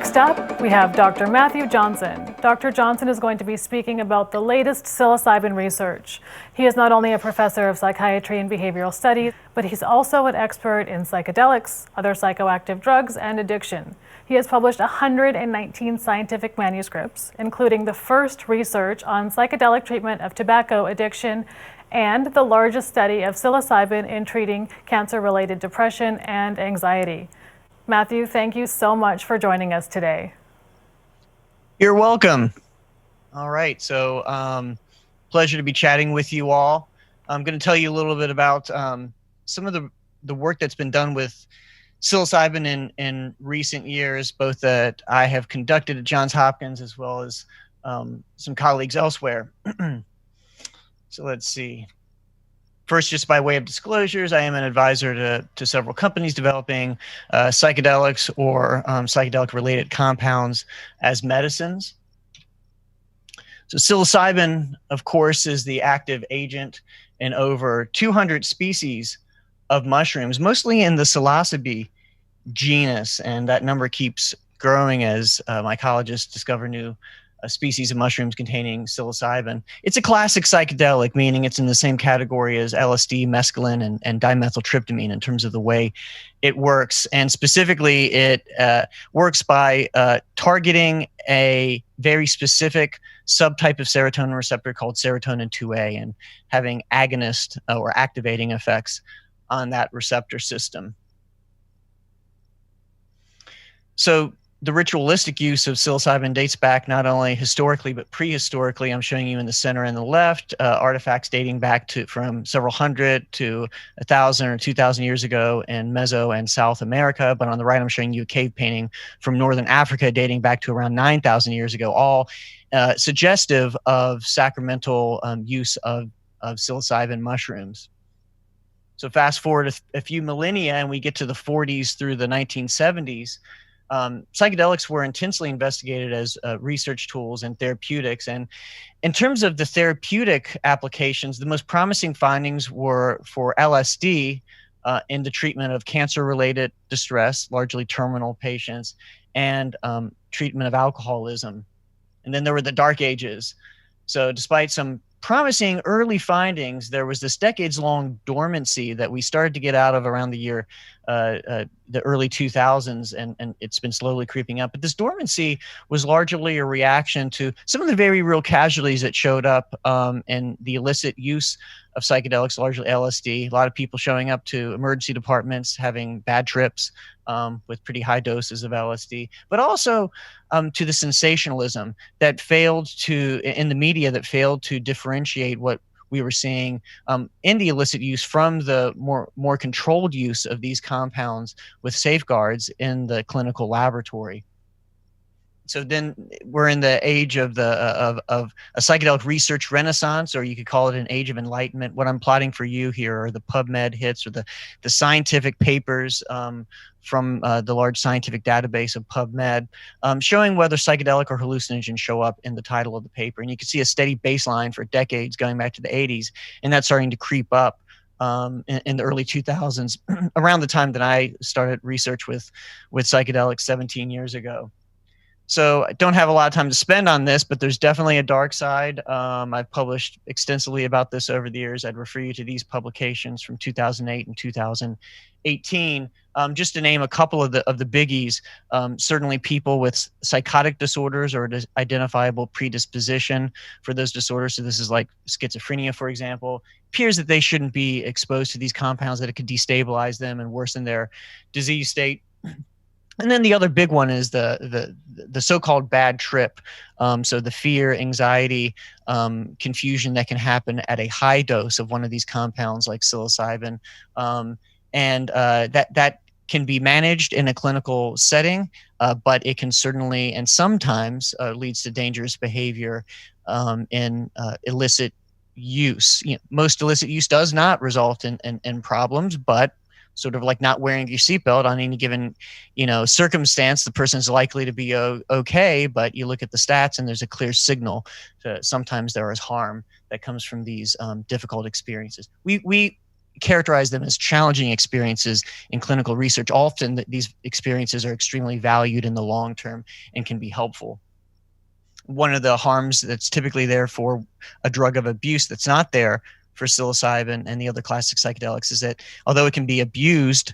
Next up, we have Dr. Matthew Johnson. Dr. Johnson is going to be speaking about the latest psilocybin research. He is not only a professor of psychiatry and behavioral studies, but he's also an expert in psychedelics, other psychoactive drugs, and addiction. He has published 119 scientific manuscripts, including the first research on psychedelic treatment of tobacco addiction and the largest study of psilocybin in treating cancer-related depression and anxiety. Matthew, thank you so much for joining us today. You're welcome. All right, so pleasure to be chatting with you all. I'm going to tell you a little bit about some of the work that's been done with psilocybin in recent years, both that I have conducted at Johns Hopkins as well as some colleagues elsewhere. So let's see. First, just by way of disclosures, I am an advisor to several companies developing psychedelics or psychedelic-related compounds as medicines. So psilocybin, of course, is the active agent in over 200 species of mushrooms, mostly in the psilocybe genus, and that number keeps growing as mycologists discover new species of mushrooms containing psilocybin. It's a classic psychedelic, meaning it's in the same category as LSD, mescaline, and dimethyltryptamine in terms of the way it works. And specifically, it works by targeting a very specific subtype of serotonin receptor called serotonin 2A and having agonist or activating effects on that receptor system. So the ritualistic use of psilocybin dates back not only historically but prehistorically. I'm showing you in the center and the left artifacts dating back to from several hundred to 1,000 or 2,000 years ago in Meso and South America. But on the right, I'm showing you a cave painting from Northern Africa dating back to around 9,000 years ago, all suggestive of sacramental use of psilocybin mushrooms. So fast forward a few millennia and we get to the 40s through the 1970s. Psychedelics were intensely investigated as research tools and therapeutics. And in terms of the therapeutic applications, the most promising findings were for LSD in the treatment of cancer-related distress, largely terminal patients, and treatment of alcoholism. And then there were the dark ages. So despite some promising early findings, there was this decades-long dormancy that we started to get out of around the year, the early 2000s, and it's been slowly creeping up. But this dormancy was largely a reaction to some of the very real casualties that showed up in the illicit use of psychedelics, largely LSD. A lot of people showing up to emergency departments having bad trips with pretty high doses of LSD, but also to the sensationalism that failed to, in the media, that failed to differentiate what we were seeing in the illicit use from the more controlled use of these compounds with safeguards in the clinical laboratory. So then we're in the age of a psychedelic research renaissance, or you could call it an age of enlightenment. What I'm plotting for you here are the PubMed hits, or the scientific papers from the large scientific database of PubMed, showing whether psychedelic or hallucinogen show up in the title of the paper. And you can see a steady baseline for decades going back to the 80s, and that's starting to creep up in the early 2000s, around the time that I started research with psychedelics 17 years ago. So I don't have a lot of time to spend on this, but there's definitely a dark side. I've published extensively about this over the years. I'd refer you to these publications from 2008 and 2018. Just to name a couple of the biggies, certainly people with psychotic disorders or identifiable predisposition for those disorders. So this is like schizophrenia, for example. Appears that they shouldn't be exposed to these compounds, that it could destabilize them and worsen their disease state. And then the other big one is the so-called bad trip. So the fear, anxiety, confusion that can happen at a high dose of one of these compounds like psilocybin. And that can be managed in a clinical setting, but it can certainly and sometimes leads to dangerous behavior in illicit use. Most illicit use does not result in problems, but sort of like not wearing your seatbelt on any given, circumstance, the person's likely to be okay, but you look at the stats and there's a clear signal to sometimes there is harm that comes from these difficult experiences. We characterize them as challenging experiences in clinical research. Often these experiences are extremely valued in the long term and can be helpful. One of the harms that's typically there for a drug of abuse that's not there for psilocybin and the other classic psychedelics is that although it can be abused,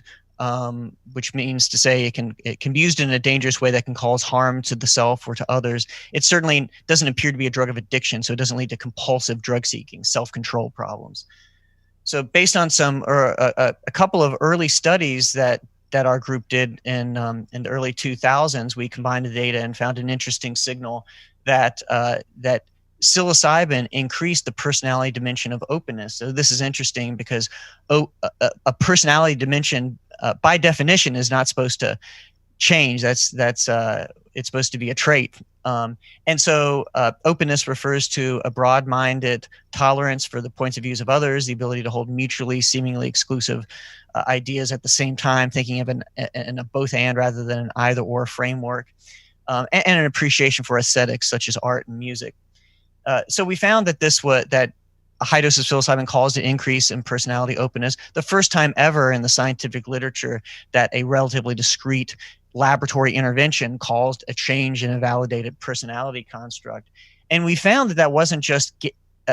which means to say it can be used in a dangerous way that can cause harm to the self or to others, it certainly doesn't appear to be a drug of addiction, so it doesn't lead to compulsive drug seeking, self-control problems. So based on a couple of early studies that our group did in the early 2000s, we combined the data and found an interesting signal that psilocybin increased the personality dimension of openness. So this is interesting because a personality dimension, by definition, is not supposed to change. It's supposed to be a trait. And so openness refers to a broad-minded tolerance for the points of views of others, the ability to hold mutually seemingly exclusive ideas at the same time, thinking of a both and rather than an either or framework, and an appreciation for aesthetics such as art and music. So we found that that a high dose of psilocybin caused an increase in personality openness, the first time ever in the scientific literature that a relatively discrete laboratory intervention caused a change in a validated personality construct. And we found that that wasn't just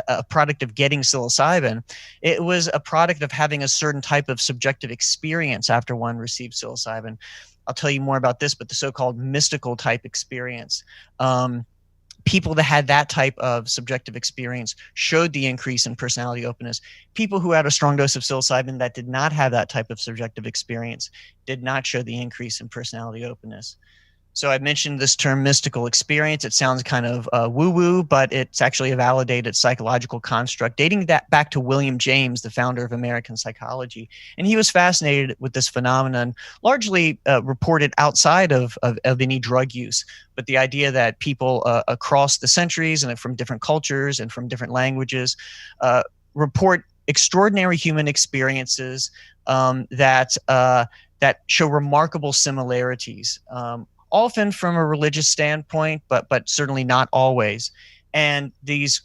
a product of getting psilocybin. It was a product of having a certain type of subjective experience after one received psilocybin. I'll tell you more about this, but the so-called mystical type experience. People that had that type of subjective experience showed the increase in personality openness. People who had a strong dose of psilocybin that did not have that type of subjective experience did not show the increase in personality openness. So I mentioned this term mystical experience. It sounds kind of woo-woo, but it's actually a validated psychological construct dating that back to William James, the founder of American psychology. And he was fascinated with this phenomenon, largely reported outside of any drug use. But the idea that people across the centuries and from different cultures and from different languages report extraordinary human experiences that show remarkable similarities, often from a religious standpoint, but certainly not always. And these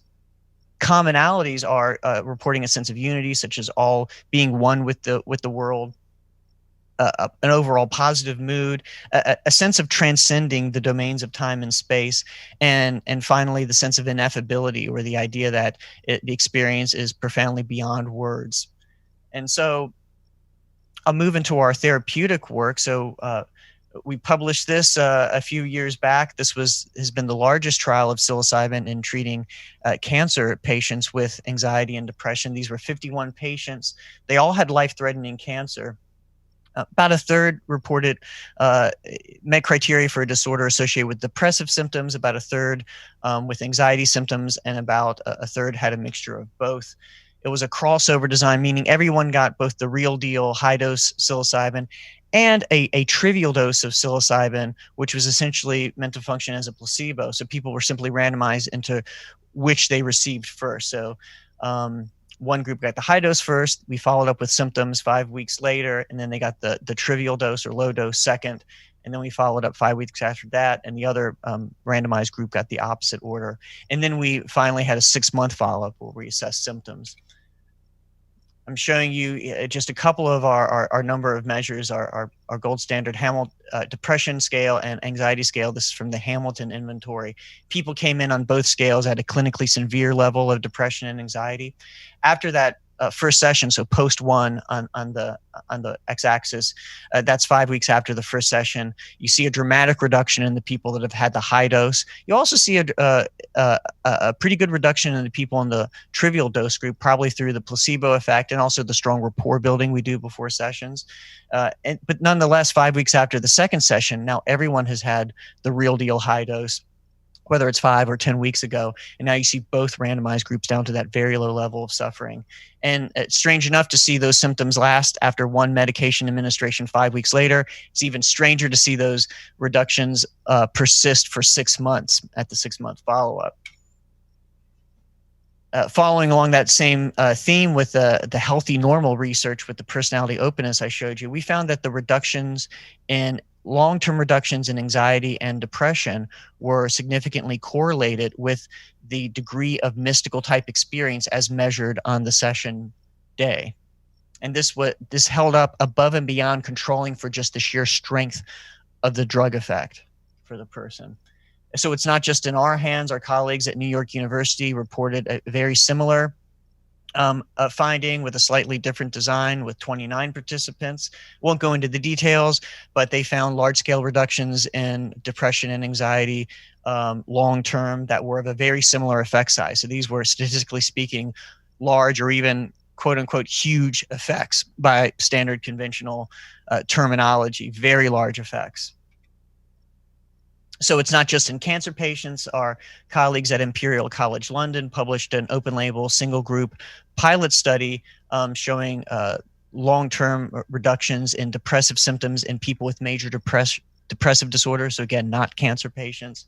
commonalities are reporting a sense of unity, such as all being one with the world, an overall positive mood, a sense of transcending the domains of time and space, and finally the sense of ineffability, or the idea that the experience is profoundly beyond words. And so I'll move into our therapeutic work. So we published this a few years back. This has been the largest trial of psilocybin in treating cancer patients with anxiety and depression. These were 51 patients. They all had life-threatening cancer. About a third reported met criteria for a disorder associated with depressive symptoms, about a third with anxiety symptoms, and about a third had a mixture of both. It was a crossover design, meaning everyone got both the real deal high-dose psilocybin and a trivial dose of psilocybin, which was essentially meant to function as a placebo. So people were simply randomized into which they received first. So one group got the high dose first. We followed up with symptoms 5 weeks later, and then they got the trivial dose or low dose second. And then we followed up 5 weeks after that, and the other randomized group got the opposite order. And then we finally had a 6-month follow-up where we assessed symptoms. I'm showing you just a couple of our number of measures, our gold standard depression scale and anxiety scale. This is from the Hamilton inventory. People came in on both scales at a clinically severe level of depression and anxiety. After that first session, so post one on the x-axis, that's 5 weeks after the first session, you see a dramatic reduction in the people that have had the high dose. You also see a pretty good reduction in the people in the trivial dose group, probably through the placebo effect and also the strong rapport building we do before sessions. But nonetheless, 5 weeks after the second session, now everyone has had the real deal high dose, whether it's 5 or 10 weeks ago. And now you see both randomized groups down to that very low level of suffering. And it's strange enough to see those symptoms last after one medication administration 5 weeks later. It's even stranger to see those reductions persist for 6 months at the 6-month follow-up. Following along that same theme with the healthy normal research with the personality openness I showed you, we found that the reductions in long-term reductions in anxiety and depression were significantly correlated with the degree of mystical type experience as measured on the session day. And this held up above and beyond controlling for just the sheer strength of the drug effect for the person. So it's not just in our hands. Our colleagues at New York University reported a very similar finding with a slightly different design with 29 participants. Won't go into the details, but they found large-scale reductions in depression and anxiety long-term that were of a very similar effect size. So these were, statistically speaking, large or even quote-unquote huge effects by standard conventional terminology, very large effects. So it's not just in cancer patients. Our colleagues at Imperial College London published an open label single group pilot study showing long-term reductions in depressive symptoms in people with major depressive disorders. So again, not cancer patients.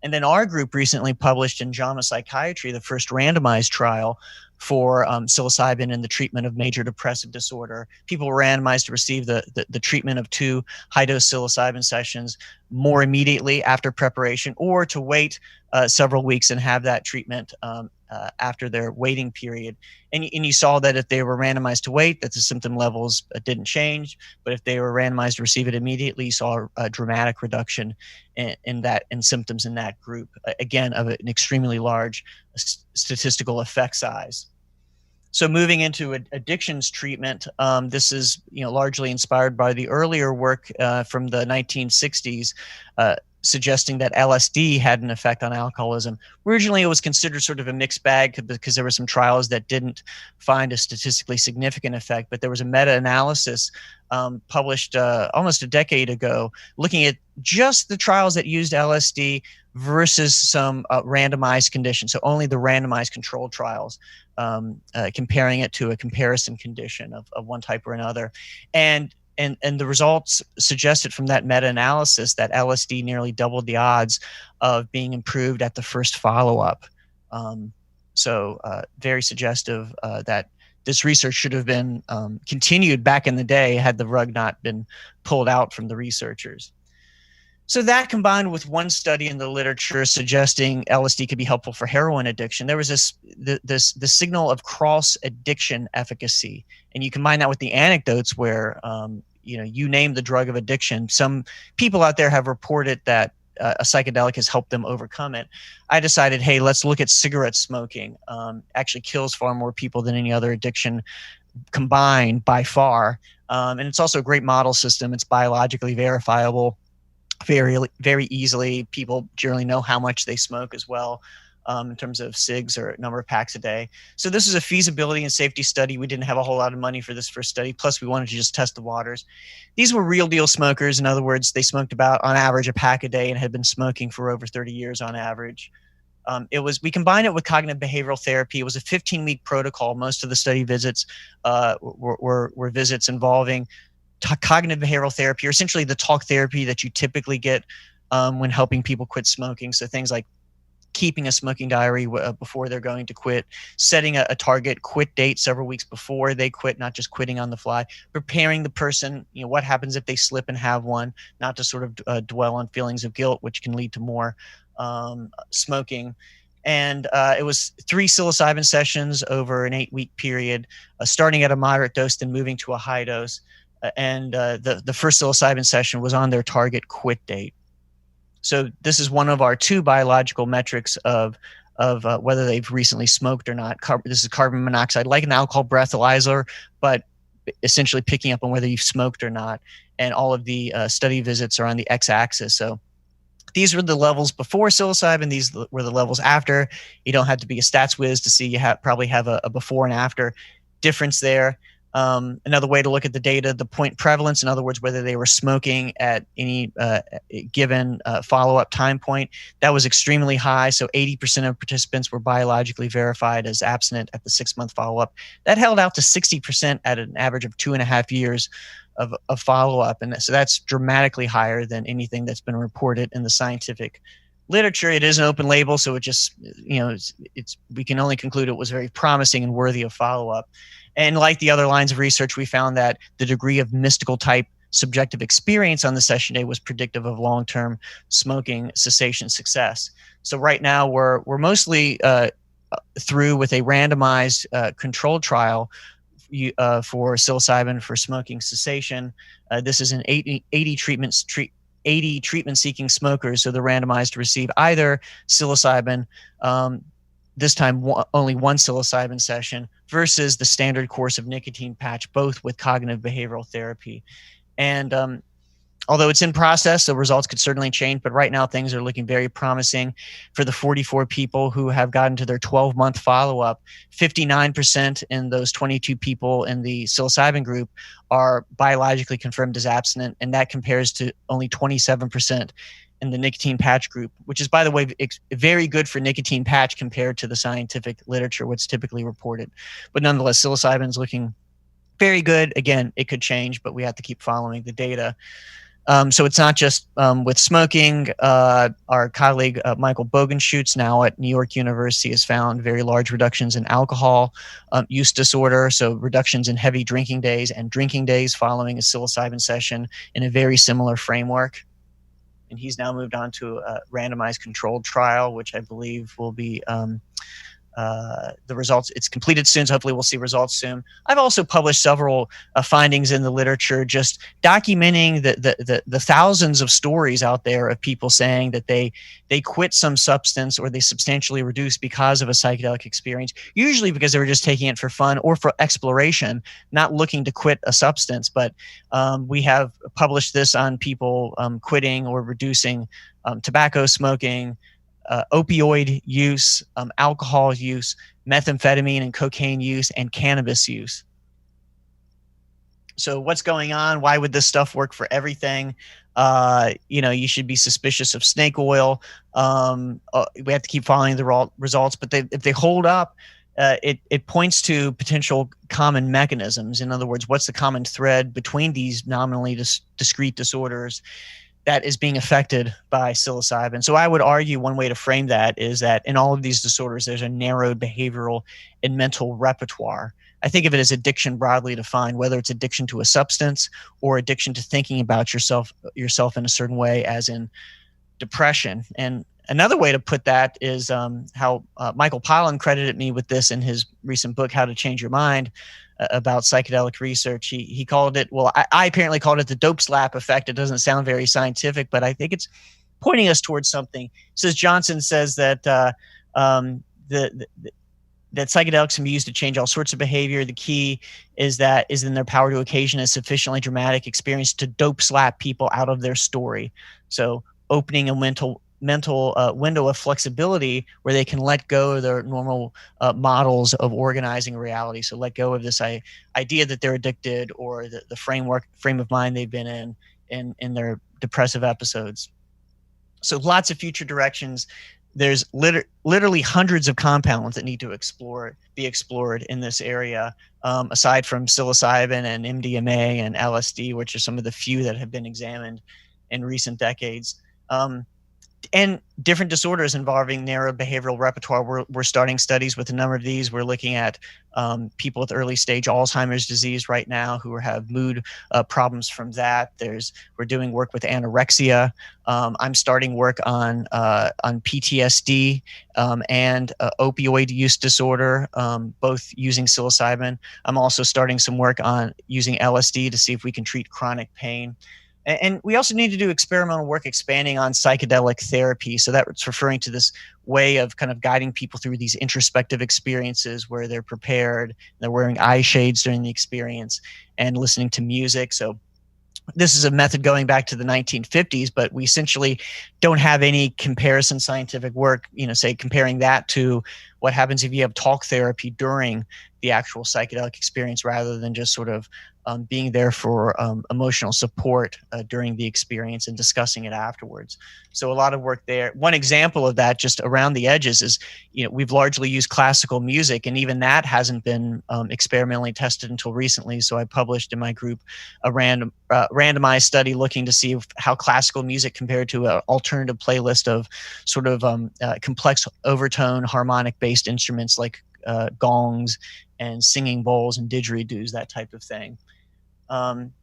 And then our group recently published in JAMA Psychiatry the first randomized trial for psilocybin in the treatment of major depressive disorder. People were randomized to receive the treatment of 2 high-dose psilocybin sessions more immediately after preparation, or to wait several weeks and have that treatment after their waiting period. And you saw that if they were randomized to wait, that the symptom levels didn't change. But if they were randomized to receive it immediately, you saw a dramatic reduction in symptoms in that group. Again, of an extremely large statistical effect size. So moving into addictions treatment, this is largely inspired by the earlier work from the 1960s, suggesting that LSD had an effect on alcoholism. Originally, it was considered sort of a mixed bag because there were some trials that didn't find a statistically significant effect, but there was a meta-analysis published almost a decade ago looking at just the trials that used LSD versus some randomized conditions, so only the randomized controlled trials, comparing it to a comparison condition of one type or another. And the results suggested from that meta-analysis that LSD nearly doubled the odds of being improved at the first follow-up. So very suggestive that this research should have been continued back in the day had the rug not been pulled out from the researchers. So that combined with one study in the literature suggesting LSD could be helpful for heroin addiction, there was this signal of cross addiction efficacy. And you combine that with the anecdotes where you name the drug of addiction. Some people out there have reported that a psychedelic has helped them overcome it. I decided, hey, let's look at cigarette smoking. Actually kills far more people than any other addiction combined by far. And it's also a great model system. It's biologically verifiable very, very easily. People generally know how much they smoke as well, in terms of cigs or number of packs a day. So this is a feasibility and safety study. We didn't have a whole lot of money for this first study. Plus, we wanted to just test the waters. These were real deal smokers. In other words, they smoked about, on average, a pack a day and had been smoking for over 30 years on average. We combined it with cognitive behavioral therapy. It was a 15-week protocol. Most of the study visits were visits involving cognitive behavioral therapy, or essentially the talk therapy that you typically get when helping people quit smoking. So things like keeping a smoking diary before they're going to quit, setting a target quit date several weeks before they quit, not just quitting on the fly, preparing the person, what happens if they slip and have one, not to sort of dwell on feelings of guilt, which can lead to more smoking. And it was 3 psilocybin sessions over an 8-week period, starting at a moderate dose, then moving to a high dose. And the first psilocybin session was on their target quit date. So this is one of our 2 biological metrics of whether they've recently smoked or not. This is carbon monoxide, like an alcohol breathalyzer, but essentially picking up on whether you've smoked or not. And all of the study visits are on the x-axis. So these were the levels before psilocybin. These were the levels after. You don't have to be a stats whiz to see probably have a before and after difference there. Another way to look at the data, the point prevalence, in other words, whether they were smoking at any given follow-up time point, that was extremely high. So 80% of participants were biologically verified as abstinent at the 6-month follow-up. That held out to 60% at an average of 2.5 years of follow-up. And so that's dramatically higher than anything that's been reported in the scientific literature. It is an open label, so it just, we can only conclude it was very promising and worthy of follow-up. And like the other lines of research, we found that the degree of mystical type subjective experience on the session day was predictive of long-term smoking cessation success. So right now we're mostly through with a randomized controlled trial for psilocybin for smoking cessation. This is an 80 treatment-seeking smokers, so they're randomized to receive either psilocybin, this time only one psilocybin session, versus the standard course of nicotine patch, both with cognitive behavioral therapy. And although it's in process, the results could certainly change, but right now things are looking very promising. For the 44 people who have gotten to their 12-month follow-up, 59% in those 22 people in the psilocybin group are biologically confirmed as abstinent, and that compares to only 27% in the nicotine patch group, which is, by the way, very good for nicotine patch compared to the scientific literature, what's typically reported. But nonetheless, psilocybin is looking very good. Again, it could change, but we have to keep following the data. So it's not just with smoking. Our colleague Michael Bogenschutz, now at New York University, has found very large reductions in alcohol use disorder, so reductions in heavy drinking days and drinking days following a psilocybin session in a very similar framework. And he's now moved on to a randomized controlled trial, which I believe will be the results. It's completed soon, so hopefully we'll see results soon. I've also published several findings in the literature, just documenting the thousands of stories out there of people saying that they quit some substance or they substantially reduced because of a psychedelic experience, usually because they were just taking it for fun or for exploration, not looking to quit a substance. But we have published this on people quitting or reducing tobacco smoking, opioid use, alcohol use, methamphetamine and cocaine use, and cannabis use. So what's going on? Why would this stuff work for everything? You should be suspicious of snake oil. We have to keep following the results, but if they hold up, it points to potential common mechanisms. In other words, what's the common thread between these nominally discrete disorders that is being affected by psilocybin? So I would argue one way to frame that is that in all of these disorders, there's a narrowed behavioral and mental repertoire. I think of it as addiction broadly defined, whether it's addiction to a substance or addiction to thinking about yourself in a certain way, as in depression. And another way to put that is how Michael Pollan credited me with this in his recent book, How to Change Your Mind, about psychedelic research. He called it, well, I apparently called it the dope slap effect. It doesn't sound very scientific, but I think it's pointing us towards something. Johnson says that that psychedelics can be used to change all sorts of behavior. The key is in their power to occasion a sufficiently dramatic experience to dope slap people out of their story. So opening a mental window of flexibility where they can let go of their normal models of organizing reality. So let go of this idea that they're addicted, or the frame of mind they've been in their depressive episodes. So lots of future directions. There's literally hundreds of compounds that need to be explored in this area, aside from psilocybin and MDMA and LSD, which are some of the few that have been examined in recent decades. And different disorders involving narrow behavioral repertoire. We're starting studies with a number of these. We're looking at people with early stage Alzheimer's disease right now who have mood problems from that. We're doing work with anorexia. I'm starting work on PTSD and opioid use disorder, both using psilocybin. I'm also starting some work on using LSD to see if we can treat chronic pain. And we also need to do experimental work expanding on psychedelic therapy. So that's referring to this way of kind of guiding people through these introspective experiences where they're prepared, they're wearing eye shades during the experience, and listening to music. So this is a method going back to the 1950s, but we essentially don't have any comparison scientific work, say comparing that to what happens if you have talk therapy during the actual psychedelic experience, rather than just sort of being there for emotional support during the experience and discussing it afterwards. So a lot of work there. One example of that, just around the edges, is we've largely used classical music, and even that hasn't been experimentally tested until recently. So I published in my group a randomized study looking to see how classical music compared to an alternative playlist of sort of complex overtone harmonic-based instruments like gongs and singing bowls and didgeridoos, that type of thing.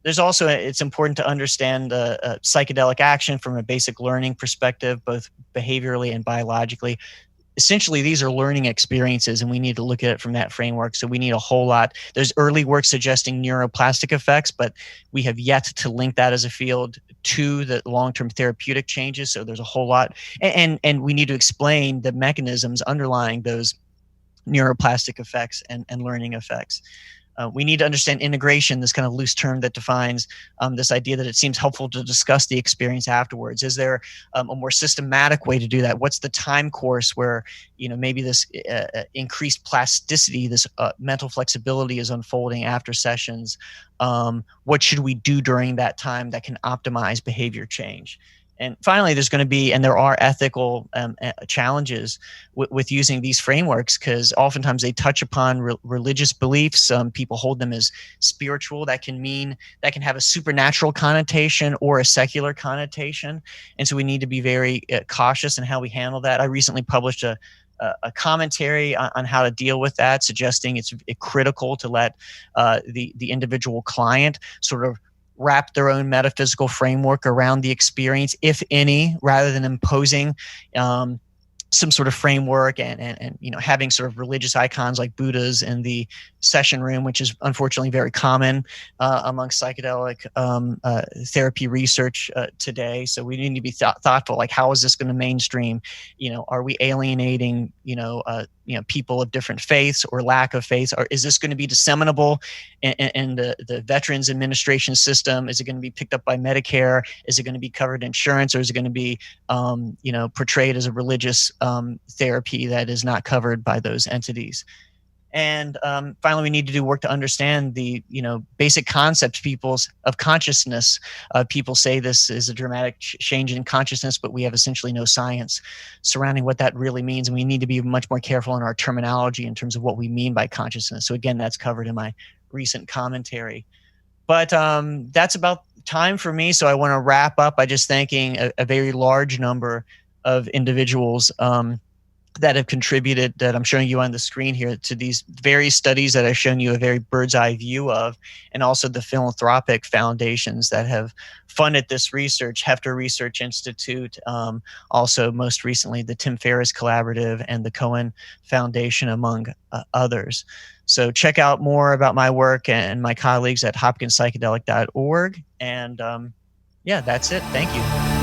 There's also, it's important to understand psychedelic action from a basic learning perspective, both behaviorally and biologically. essentially these are learning experiences, and we need to look at it from that framework. So we need a whole lot. There's early work suggesting neuroplastic effects, but we have yet to link that as a field to the long-term therapeutic changes. So there's a whole lot, and we need to explain the mechanisms underlying those neuroplastic effects and learning effects. We need to understand integration, this kind of loose term that defines this idea that it seems helpful to discuss the experience afterwards. Is there a more systematic way to do that? What's the time course where, maybe this increased plasticity, this mental flexibility is unfolding after sessions? What should we do during that time that can optimize behavior change? And finally, there's going to be, and there are ethical challenges with using these frameworks, because oftentimes they touch upon religious beliefs. People hold them as spiritual. That can have a supernatural connotation or a secular connotation. And so we need to be very cautious in how we handle that. I recently published a commentary on how to deal with that, suggesting it's critical to let the individual client sort of wrap their own metaphysical framework around the experience, if any, rather than imposing some sort of framework and having sort of religious icons like Buddhas in the session room, which is unfortunately very common amongst psychedelic therapy research today. So we need to be thoughtful, like, how is this going to mainstream? Are we alienating people of different faiths or lack of faith? Or is this going to be disseminable in the Veterans Administration system? Is it going to be picked up by Medicare? Is it going to be covered in insurance? Or is it going to be portrayed as a religious therapy that is not covered by those entities? And finally, we need to do work to understand the basic concepts of consciousness. People say this is a dramatic change in consciousness, but we have essentially no science surrounding what that really means. And we need to be much more careful in our terminology in terms of what we mean by consciousness. So again, that's covered in my recent commentary. But that's about time for me. So I want to wrap up by just thanking a very large number of individuals that have contributed, that I'm showing you on the screen here, to these various studies that I've shown you a very bird's eye view of, and also the philanthropic foundations that have funded this research, Hefter Research Institute, also most recently the Tim Ferriss Collaborative and the Cohen Foundation, among others. So check out more about my work and my colleagues at hopkinspsychedelic.org. And yeah, that's it. Thank you.